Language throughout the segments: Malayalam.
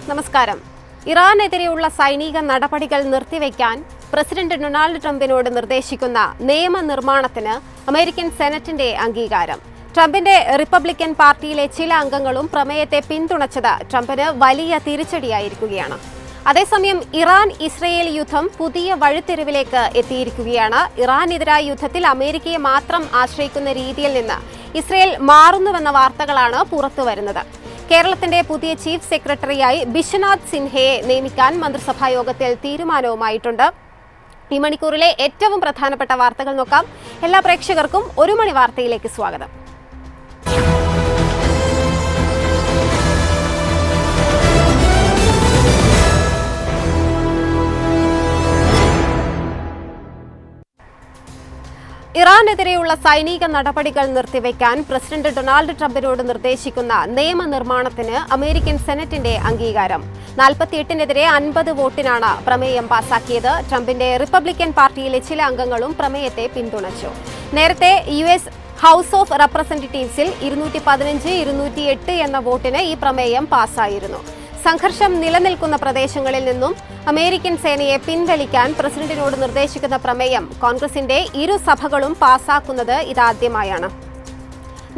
നമസ്കാരം. ഇറാനെതിരെയുള്ള സൈനിക നടപടികൾ നിർത്തിവെക്കാൻ പ്രസിഡന്റ് ഡൊണാൾഡ് ട്രംപിനോട് നിർദ്ദേശിക്കുന്ന നിയമനിർമ്മാണത്തിന് അമേരിക്കൻ സെനറ്റിന്റെ അംഗീകാരം. ട്രംപിന്റെ റിപ്പബ്ലിക്കൻ പാർട്ടിയിലെ ചില അംഗങ്ങളും പ്രമേയത്തെ പിന്തുണച്ചത് ട്രംപിന് വലിയ തിരിച്ചടിയായിരിക്കുകയാണ്. അതേസമയം ഇറാൻ ഇസ്രയേൽ യുദ്ധം പുതിയ വഴിത്തിരിവിലേക്ക് എത്തിയിരിക്കുകയാണ്. ഇറാനെതിരായ യുദ്ധത്തിൽ അമേരിക്കയെ മാത്രം ആശ്രയിക്കുന്ന രീതിയിൽ നിന്ന് ഇസ്രയേൽ മാറുന്നുവെന്ന വാർത്തകളാണ് പുറത്തുവരുന്നത്. കേരളത്തിന്റെ പുതിയ ചീഫ് സെക്രട്ടറിയായി ബിശ്വനാഥ് സിൻഹയെ നിയമിക്കാൻ മന്ത്രിസഭാ യോഗത്തിൽ തീരുമാനവുമായിട്ടുണ്ട്. ഈ മണിക്കൂറിലെ ഏറ്റവും പ്രധാനപ്പെട്ട വാർത്തകൾ നോക്കാം. എല്ലാ പ്രേക്ഷകർക്കും ഒരു മണി വാർത്തയിലേക്ക് സ്വാഗതം. ഇറാനെതിരെയുള്ള സൈനിക നടപടികൾ നിർത്തിവെക്കാൻ പ്രസിഡന്റ് ഡൊണാൾഡ് ട്രംപിനോട് നിർദ്ദേശിക്കുന്ന നിയമനിർമ്മാണത്തിന് അമേരിക്കൻ സെനറ്റിന്റെ അംഗീകാരം. 48-നെതിരെ 50 വോട്ടിനാണ് പ്രമേയം പാസാക്കിയത്. ട്രംപിന്റെ റിപ്പബ്ലിക്കൻ പാർട്ടിയിലെ ചില അംഗങ്ങളും പ്രമേയത്തെ പിന്തുണച്ചു. നേരത്തെ US ഹൌസ് ഓഫ് റെപ്രസെന്റേറ്റീവ്സിൽ 215-208 എന്ന വോട്ടിന് ഈ പ്രമേയം പാസായിരുന്നു. സംഘർഷം നിലനിൽക്കുന്ന പ്രദേശങ്ങളിൽ നിന്നും അമേരിക്കൻ സേനയെ പിൻവലിക്കാൻ പ്രസിഡന്റിനോട് നിർദ്ദേശിക്കുന്ന പ്രമേയം കോൺഗ്രസിന്റെ ഇരു സഭകളും പാസാക്കുന്നത് ഇതാദ്യമായാണ്.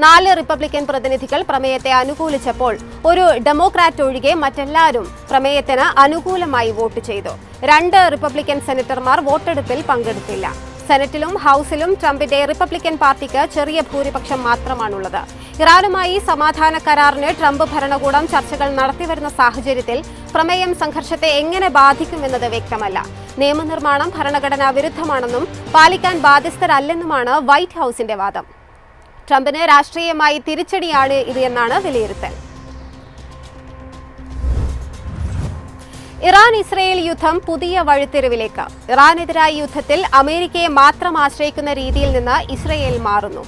4 റിപ്പബ്ലിക്കൻ പ്രതിനിധികൾ പ്രമേയത്തെ അനുകൂലിച്ചപ്പോൾ ഒരു ഡെമോക്രാറ്റ് ഒഴികെ മറ്റെല്ലാവരും പ്രമേയത്തിന് അനുകൂലമായി വോട്ട് ചെയ്തു. 2 റിപ്പബ്ലിക്കൻ സെനറ്റർമാർ വോട്ടെടുപ്പിൽ പങ്കെടുത്തില്ല. സെനറ്റിലും ഹൌസിലും ട്രംപിന്റെ റിപ്പബ്ലിക്കൻ പാർട്ടിക്ക് ചെറിയ ഭൂരിപക്ഷം മാത്രമാണുള്ളത്. ഇറാനുമായി സമാധാന കരാറിന് ട്രംപ് ഭരണകൂടം ചർച്ചകൾ നടത്തിവരുന്ന സാഹചര്യത്തിൽ പ്രമേയം സംഘർഷത്തെ എങ്ങനെ ബാധിക്കുമെന്നത് വ്യക്തമല്ല. നിയമനിർമ്മാണം ഭരണഘടനാ വിരുദ്ധമാണെന്നും പാലിക്കാൻ ബാധ്യസ്ഥരല്ലെന്നുമാണ് വൈറ്റ് ഹൌസിന്റെ വാദം. ട്രംപിന് രാഷ്ട്രീയമായി തിരിച്ചടിയാണ് ഇത് എന്നാണ് വിലയിരുത്തൽ. ഇറാൻ ഇസ്രയേൽ യുദ്ധം പുതിയ വഴിത്തിരിവിലേക്ക്. ഇറാനെതിരായ യുദ്ധത്തിൽ അമേരിക്കയെ മാത്രം ആശ്രയിക്കുന്ന രീതിയിൽ നിന്ന് ഇസ്രയേൽ മാറുന്നു.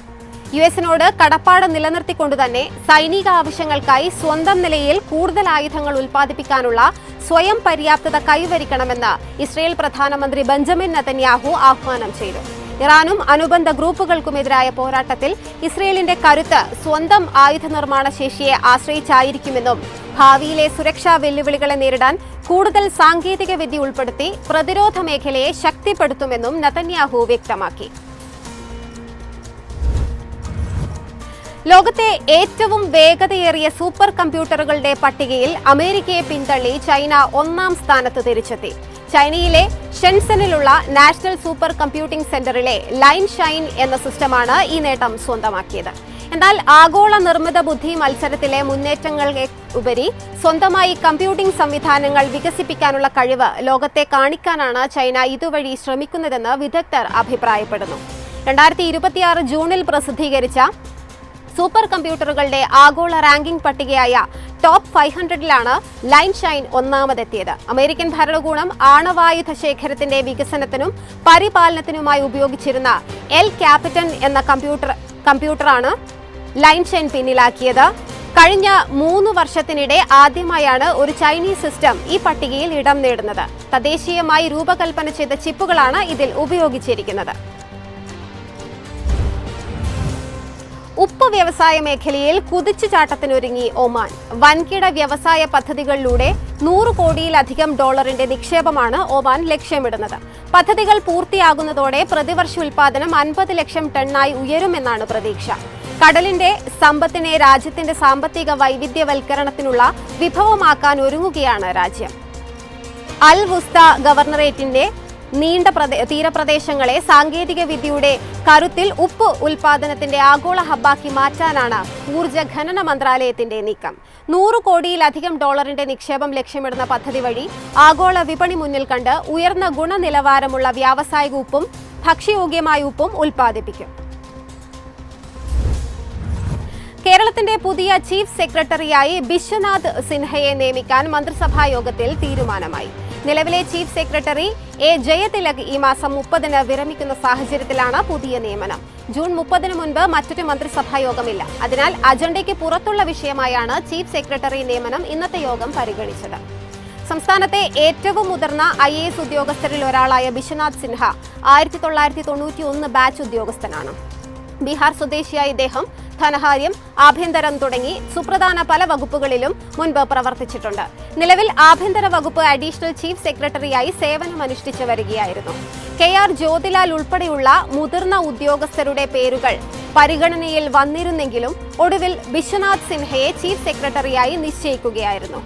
യുഎസിനോട് കടപ്പാട് നിലനിർത്തിക്കൊണ്ടുതന്നെ സൈനിക ആവശ്യങ്ങൾക്കായി സ്വന്തം നിലയിൽ കൂടുതൽ ആയുധങ്ങൾ ഉൽപ്പാദിപ്പിക്കാനുള്ള സ്വയം പര്യാപ്തത കൈവരിക്കണമെന്ന് ഇസ്രയേൽ പ്രധാനമന്ത്രി ബെഞ്ചമിൻ നെതന്യാഹു ആഹ്വാനം ചെയ്തു. ഇറാനും അനുബന്ധ ഗ്രൂപ്പുകൾക്കുമെതിരായ പോരാട്ടത്തിൽ ഇസ്രയേലിന്റെ കരുത്ത് സ്വന്തം ആയുധ നിർമ്മാണ ശേഷിയെ ആശ്രയിച്ചായിരിക്കുമെന്നും ഭാവിയിലെ സുരക്ഷാ വെല്ലുവിളികളെ നേരിടാൻ കൂടുതൽ സാങ്കേതിക വിദ്യ ഉൾപ്പെടുത്തി പ്രതിരോധ മേഖലയെ ശക്തിപ്പെടുത്തുമെന്നും നെതന്യാഹു വ്യക്തമാക്കി. ലോകത്തെ ഏറ്റവും വേഗതയേറിയ സൂപ്പർ കമ്പ്യൂട്ടറുകളുടെ പട്ടികയിൽ അമേരിക്കയെ പിന്തള്ളി ചൈന 1-ാം സ്ഥാനത്ത് തിരിച്ചെത്തി. ചൈനയിലെ ഷെൻസനിലുള്ള നാഷണൽ സൂപ്പർ കമ്പ്യൂട്ടിംഗ് സെന്ററിലെ ലൈൻ ഷൈൻ എന്ന സിസ്റ്റമാണ് ഈ നേട്ടം സ്വന്തമാക്കിയത്. എന്നാൽ ആഗോള നിർമ്മിത ബുദ്ധി മത്സരത്തിലെ മുന്നേറ്റങ്ങൾക്ക് ഉപരി സ്വന്തമായി കമ്പ്യൂട്ടിംഗ് സംവിധാനങ്ങൾ വികസിപ്പിക്കാനുള്ള കഴിവ് ലോകത്തെ കാണിക്കാനാണ് ചൈന ഇതുവഴി ശ്രമിക്കുന്നതെന്ന് വിദഗ്ധർ അഭിപ്രായപ്പെടുന്നു. 2026 ജൂണിൽ പ്രസിദ്ധീകരിച്ച സൂപ്പർ കമ്പ്യൂട്ടറുകളുടെ ആഗോള റാങ്കിംഗ് പട്ടികയായ ടോപ്പ് 500-ലാണ് ലൈൻ ഷൈൻ 1-ാമതെത്തിയത്. അമേരിക്കൻ ഭരണകൂടം ആണവായുധ ശേഖരത്തിന്റെ വികസനത്തിനും പരിപാലനത്തിനുമായി ഉപയോഗിച്ചിരുന്ന എൽ ക്യാപിറ്റൻ എന്ന കമ്പ്യൂട്ടറാണ് ലൈൻ ഷൈൻ പിന്നിലാക്കിയത്. കഴിഞ്ഞ 3 വർഷത്തിനിടെ ആദ്യമായാണ് ഒരു ചൈനീസ് സിസ്റ്റം ഈ പട്ടികയിൽ ഇടം നേടുന്നത്. തദ്ദേശീയമായി രൂപകൽപ്പന ചെയ്ത ചിപ്പുകളാണ് ഇതിൽ ഉപയോഗിച്ചിരിക്കുന്നത്. ഉപ്പ് വ്യവസായ മേഖലയിൽ കുതിച്ചുചാട്ടത്തിനൊരുങ്ങി ഒമാൻ. വൻകിട വ്യവസായ പദ്ധതികളിലൂടെ $100 കോടിയിലധികം നിക്ഷേപമാണ് ഒമാൻ ലക്ഷ്യമിടുന്നത്. പദ്ധതികൾ പൂർത്തിയാകുന്നതോടെ പ്രതിവർഷ ഉൽപാദനം 50 ലക്ഷം ടണ്ണായി ഉയരുമെന്നാണ് പ്രതീക്ഷ. കടലിന്റെ സമ്പത്തിനെ രാജ്യത്തിന്റെ സാമ്പത്തിക വൈവിധ്യവൽക്കരണത്തിനുള്ള വിഭവമാക്കാൻ ഒരുങ്ങുകയാണ് രാജ്യം. അൽ വുസ്ത ഗവർണറേറ്റിന്റെ നീണ്ട തീരപ്രദേശങ്ങളെ സാങ്കേതിക വിദ്യയുടെ കരുത്തിൽ ഉപ്പ് ഉൽപാദനത്തിന്റെ ആഗോള ഹബ്ബാക്കി മാറ്റാനാണ് ഊർജ്ജ ഖനന മന്ത്രാലയത്തിന്റെ നീക്കം. $100 കോടിയിലധികം നിക്ഷേപം ലക്ഷ്യമിടുന്ന പദ്ധതി വഴി ആഗോള വിപണി മുന്നിൽ കണ്ട് ഉയർന്ന ഗുണനിലവാരമുള്ള വ്യാവസായിക ഉപ്പും ഭക്ഷ്യയോഗ്യമായ ഉപ്പും ഉൽപ്പാദിപ്പിക്കും. കേരളത്തിന്റെ പുതിയ ചീഫ് സെക്രട്ടറിയായി ബിശ്വനാഥ് സിൻഹയെ നിയമിക്കാൻ മന്ത്രിസഭാ യോഗത്തിൽ തീരുമാനമായി. നിലവിലെ ചീഫ് സെക്രട്ടറി എ ജയതിലക് ഈ മാസം 30-ന് വിരമിക്കുന്ന സാഹചര്യത്തിലാണ് പുതിയ നിയമനം. ജൂൺ 30-ന് മുൻപ് മറ്റൊരു മന്ത്രിസഭാ യോഗമില്ല. അതിനാൽ അജണ്ടയ്ക്ക് പുറത്തുള്ള വിഷയമായാണ് ചീഫ് സെക്രട്ടറി നിയമനം ഇന്നത്തെ യോഗം പരിഗണിച്ചത്. സംസ്ഥാനത്തെ ഏറ്റവും മുതിർന്ന IAS ഉദ്യോഗസ്ഥരിൽ ഒരാളായ ബിശ്വനാഥ് സിൻഹ 1991 ബാച്ച് ഉദ്യോഗസ്ഥനാണ്. ബീഹാർ സ്വദേശിയായ ഇദ്ദേഹം ധനകാര്യം, ആഭ്യന്തരം തുടങ്ങി സുപ്രധാന പല വകുപ്പുകളിലും മുൻപ് പ്രവർത്തിച്ചിട്ടുണ്ട്. നിലവിൽ ആഭ്യന്തര വകുപ്പ് അഡീഷണൽ ചീഫ് സെക്രട്ടറിയായി സേവനമനുഷ്ഠിച്ചു വരികയായിരുന്നു. KR ജ്യോതിലാൽ ഉൾപ്പെടെയുള്ള മുതിർന്ന ഉദ്യോഗസ്ഥരുടെ പേരുകൾ പരിഗണനയിൽ വന്നിരുന്നെങ്കിലും ഒടുവിൽ വിശ്വനാഥ് സിൻഹയെ ചീഫ് സെക്രട്ടറിയായി നിശ്ചയിക്കുകയായിരുന്നു.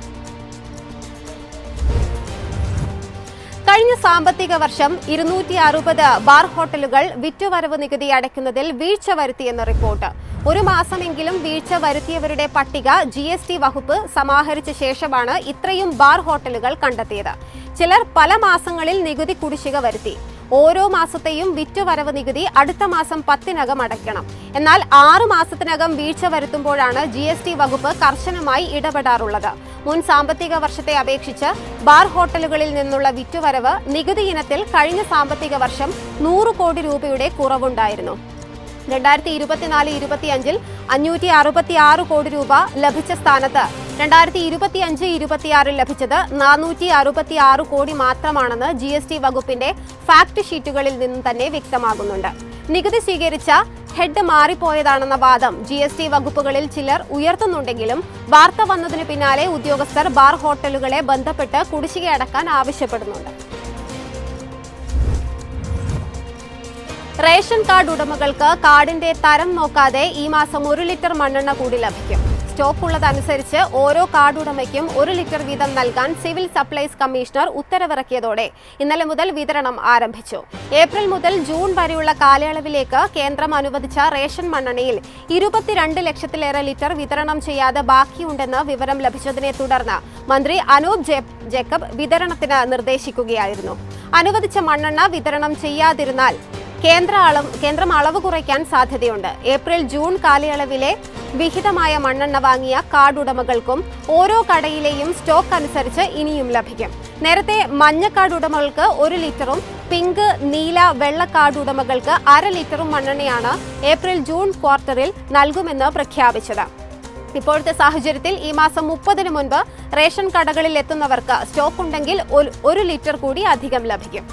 കഴിഞ്ഞ സാമ്പത്തിക വർഷം 260 ബാർ ഹോട്ടലുകൾ വിറ്റുവരവ് നികുതി അടയ്ക്കുന്നതിൽ വീഴ്ച വരുത്തിയെന്ന് റിപ്പോർട്ട്. ഒരു മാസമെങ്കിലും വീഴ്ച വരുത്തിയവരുടെ പട്ടിക GST വകുപ്പ് സമാഹരിച്ച ശേഷമാണ് ഇത്രയും ബാർ ഹോട്ടലുകൾ കണ്ടെത്തിയത്. ചിലർ പല മാസങ്ങളിൽ നികുതി കുടിശ്ശിക വരുത്തി. ഓരോ മാസത്തെയും വിറ്റുവരവ് നികുതി അടുത്ത മാസം 10-നകം അടയ്ക്കണം. എന്നാൽ 6 മാസത്തിനകം വീഴ്ച വരുത്തുമ്പോഴാണ് GST വകുപ്പ് കർശനമായി ഇടപെടാറുള്ളത്. മുൻ സാമ്പത്തിക വർഷത്തെ അപേക്ഷിച്ച് ബാർ ഹോട്ടലുകളിൽ നിന്നുള്ള വിറ്റുവരവ് നികുതി ഇനത്തിൽ കഴിഞ്ഞ സാമ്പത്തിക വർഷം 100 കോടി രൂപയുടെ കുറവുണ്ടായിരുന്നു. 2024-25 566 കോടി രൂപ ലഭിച്ച സ്ഥാനത്ത് 2025-26 ലഭിച്ചത് 466 കോടി മാത്രമാണെന്ന് GST വകുപ്പിന്റെ ഫാക്ട് ഷീറ്റുകളിൽ നിന്നും തന്നെ വ്യക്തമാകുന്നുണ്ട്. നികുതി സ്വീകരിച്ച ഹെഡ് മാറിപ്പോയതാണെന്ന വാദം GST വകുപ്പുകളിൽ ചിലർ ഉയർത്തുന്നുണ്ടെങ്കിലും വാർത്ത വന്നതിന് പിന്നാലെ ഉദ്യോഗസ്ഥർ ബാർ ഹോട്ടലുകളെ ബന്ധപ്പെട്ട് കുടിശ്ശിക അടക്കാൻ ആവശ്യപ്പെടുന്നുണ്ട്. റേഷൻ കാർഡ് ഉടമകൾക്ക് കാർഡിന്റെ തരം നോക്കാതെ ഈ മാസം 1 ലിറ്റർ മണ്ണെണ്ണ കൂടി ലഭിക്കും. സ്റ്റോക്ക് ഉള്ളതനുസരിച്ച് ഓരോ കാർഡ് ഉടമയ്ക്കും 1 ലിറ്റർ വീതം നൽകാൻ സിവിൽ സപ്ലൈസ് കമ്മീഷണർ ഉത്തരവിറക്കിയതോടെ ഇന്നലെ മുതൽ വിതരണം ആരംഭിച്ചു. ഏപ്രിൽ മുതൽ ജൂൺ വരെയുള്ള കാലയളവിലേക്ക് കേന്ദ്രം അനുവദിച്ച റേഷൻ മണ്ണെണ്ണയിൽ 22 ലക്ഷത്തിലേറെ ലിറ്റർ വിതരണം ചെയ്യാതെ ബാക്കിയുണ്ടെന്ന് വിവരം ലഭിച്ചതിനെ തുടർന്ന് മന്ത്രി അനൂപ് ജേക്കബ് വിതരണത്തിന് നിർദ്ദേശിക്കുകയായിരുന്നു. അനുവദിച്ച മണ്ണെണ്ണ വിതരണം ചെയ്യാതിരുന്നാൽ കേന്ദ്രം അളവ് കുറയ്ക്കാൻ സാധ്യതയുണ്ട്. ഏപ്രിൽ ജൂൺ കാലയളവിലെ വിഹിതമായ മണ്ണെണ്ണ വാങ്ങിയ കാർഡ് ഉടമകൾക്കും ഓരോ കടയിലെയും സ്റ്റോക്ക് അനുസരിച്ച് ഇനിയും ലഭിക്കും. നേരത്തെ മഞ്ഞ കാർഡ് ഉടമകൾക്ക് 1 ലിറ്ററും പിങ്ക്, നീല, വെള്ള കാർഡ് ഉടമകൾക്ക് 1/2 ലിറ്ററും മണ്ണെണ്ണയാണ് ഏപ്രിൽ ജൂൺ ക്വാർട്ടറിൽ നൽകുമെന്ന് പ്രഖ്യാപിച്ചത്. ഇപ്പോഴത്തെ സാഹചര്യത്തിൽ ഈ മാസം 30-ന് മുൻപ് റേഷൻ കടകളിൽ എത്തുന്നവർക്ക് സ്റ്റോക്ക് ഉണ്ടെങ്കിൽ 1 ലിറ്റർ കൂടി അധികം ലഭിക്കും.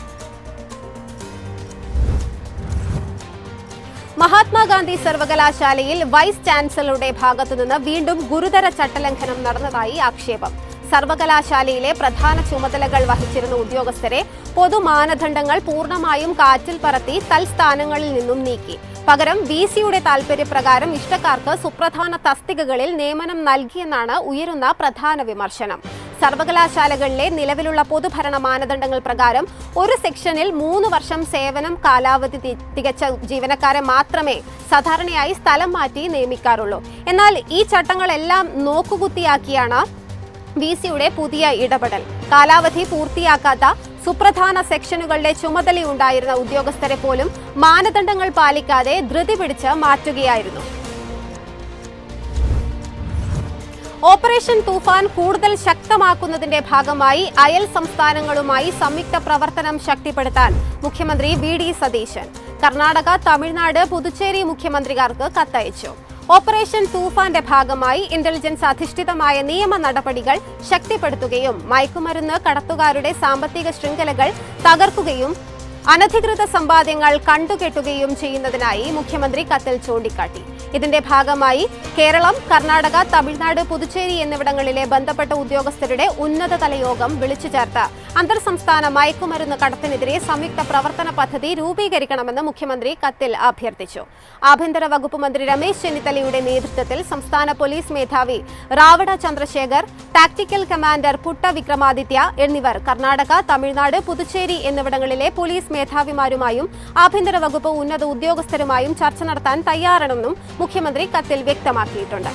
മഹാത്മാഗാന്ധി സർവകലാശാലയിൽ വൈസ് ചാൻസലറുടെ ഭാഗത്തുനിന്ന് വീണ്ടും ഗുരുതര ചട്ടലംഘനം നടന്നതായി ആക്ഷേപം. സർവകലാശാലയിലെ പ്രധാന ചുമതലകൾ വഹിച്ചിരുന്ന ഉദ്യോഗസ്ഥരെ പൊതുമാനദണ്ഡങ്ങൾ പൂർണ്ണമായും കാറ്റിൽ പറത്തി തൽസ്ഥാനങ്ങളിൽ നിന്നും നീക്കി. പകരം VC-യുടെ താൽപര്യപ്രകാരം ഇഷ്ടക്കാർക്ക് സുപ്രധാന തസ്തികകളിൽ നിയമനം നൽകിയെന്നാണ് ഉയരുന്ന പ്രധാന വിമർശനം. സർവകലാശാലകളിലെ നിലവിലുള്ള പൊതുഭരണ മാനദണ്ഡങ്ങൾ പ്രകാരം ഒരു സെക്ഷനിൽ 3 വർഷം സേവനം കാലാവധി തികച്ച ജീവനക്കാരെ മാത്രമേ സാധാരണയായി സ്ഥലം മാറ്റി നിയമിക്കാറുള്ളൂ. എന്നാൽ ഈ ചട്ടങ്ങളെല്ലാം നോക്കുകുത്തിയാക്കിയാണ് VC-യുടെ പുതിയ ഇടപെടൽ. കാലാവധി പൂർത്തിയാക്കാത്ത സുപ്രധാന സെക്ഷനുകളുടെ ചുമതലയുണ്ടായിരുന്ന ഉദ്യോഗസ്ഥരെ പോലും മാനദണ്ഡങ്ങൾ പാലിക്കാതെ ധൃതി പിടിച്ച് മാറ്റുകയായിരുന്നു. ഓപ്പറേഷൻ തൂഫാൻ കൂടുതൽ ശക്തമാക്കുന്നതിന്റെ ഭാഗമായി അയൽ സംസ്ഥാനങ്ങളുമായി സംയുക്ത പ്രവർത്തനം ശക്തിപ്പെടുത്താൻ മുഖ്യമന്ത്രി VD സതീശൻ കർണാടക, തമിഴ്നാട്, പുതുച്ചേരി മുഖ്യമന്ത്രിമാർക്ക് കത്തയച്ചു. ഓപ്പറേഷൻ തൂഫാന്റെ ഭാഗമായി ഇന്റലിജൻസ് അധിഷ്ഠിതമായ നിയമ നടപടികൾ ശക്തിപ്പെടുത്തുകയും മയക്കുമരുന്ന് കടത്തുകാരുടെ സാമ്പത്തിക ശൃംഖലകൾ തകർക്കുകയും അനധികൃത സമ്പാദ്യങ്ങൾ കണ്ടുകെട്ടുകയും ചെയ്യുന്നതിനായി മുഖ്യമന്ത്രി കത്തിൽ ചൂണ്ടിക്കാട്ടി. ഇതിന്റെ ഭാഗമായി കേരളം, കർണാടക, തമിഴ്നാട്, പുതുച്ചേരി എന്നിവിടങ്ങളിലെ ബന്ധപ്പെട്ട ഉദ്യോഗസ്ഥരുടെ ഉന്നതതല യോഗം വിളിച്ചു ചേർത്ത് അന്തർ സംസ്ഥാന മയക്കുമരുന്ന് കടത്തിനെതിരെ സംയുക്ത പ്രവർത്തന പദ്ധതി രൂപീകരിക്കണമെന്ന് മുഖ്യമന്ത്രി കത്തിൽ അഭ്യർത്ഥിച്ചു. ആഭ്യന്തര വകുപ്പ് മന്ത്രി രമേശ് ചെന്നിത്തലയുടെ നേതൃത്വത്തിൽ സംസ്ഥാന പോലീസ് മേധാവി റാവഡ ചന്ദ്രശേഖർ, ടാക്ടിക്കൽ കമാൻഡർ പുട്ട വിക്രമാദിത്യ എന്നിവർ കർണാടക, തമിഴ്നാട്, പുതുച്ചേരി എന്നിവിടങ്ങളിലെ പോലീസ് മേധാവിമാരുമായും ആഭ്യന്തര വകുപ്പ് ഉന്നത ഉദ്യോഗസ്ഥരുമായും ചർച്ച നടത്താൻ തയ്യാറാണെന്നും മുഖ്യമന്ത്രി കത്തിൽ വ്യക്തമാക്കിയിട്ടുണ്ട്.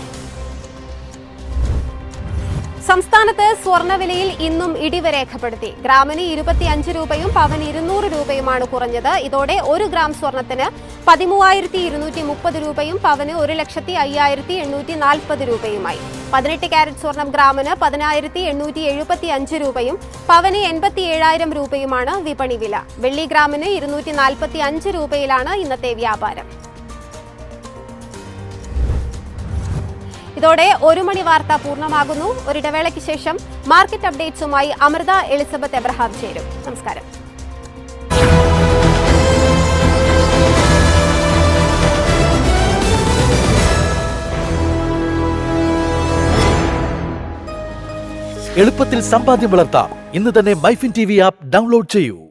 സംസ്ഥാനത്ത് സ്വർണ്ണവിലയിൽ ഇന്നും ഇടിവ് രേഖപ്പെടുത്തി. ഗ്രാമിന് 25 രൂപയും പവന് 200 രൂപയുമാണ് കുറഞ്ഞത്. ഇതോടെ 1 ഗ്രാം സ്വർണത്തിന് 13,230 രൂപയും പവന് 1,05,840 രൂപയുമായി. 18 കാരറ്റ് സ്വർണം ഗ്രാമിന് 10,875 രൂപയും പവന് 87,000 രൂപയുമാണ് വിപണി വില. വെള്ളി ഗ്രാമിന് 245 രൂപയിലാണ് ഇന്നത്തെ വ്യാപാരം. ഇതോടെ 1 മണി വാർത്ത പൂർണ്ണമാകുന്നു. ഒരിടവേളയ്ക്ക് ശേഷം മാർക്കറ്റ് അപ്ഡേറ്റ്സുമായി അമൃത എലിസബത്ത് എബ്രഹാം ചേരും. നമസ്കാരം. എളുപ്പത്തിൽ സമ്പാദ്യം വളർത്താം. ഇന്ന് തന്നെ മൈഫിൻ TV ആപ്പ് ഡൗൺലോഡ് ചെയ്യൂ.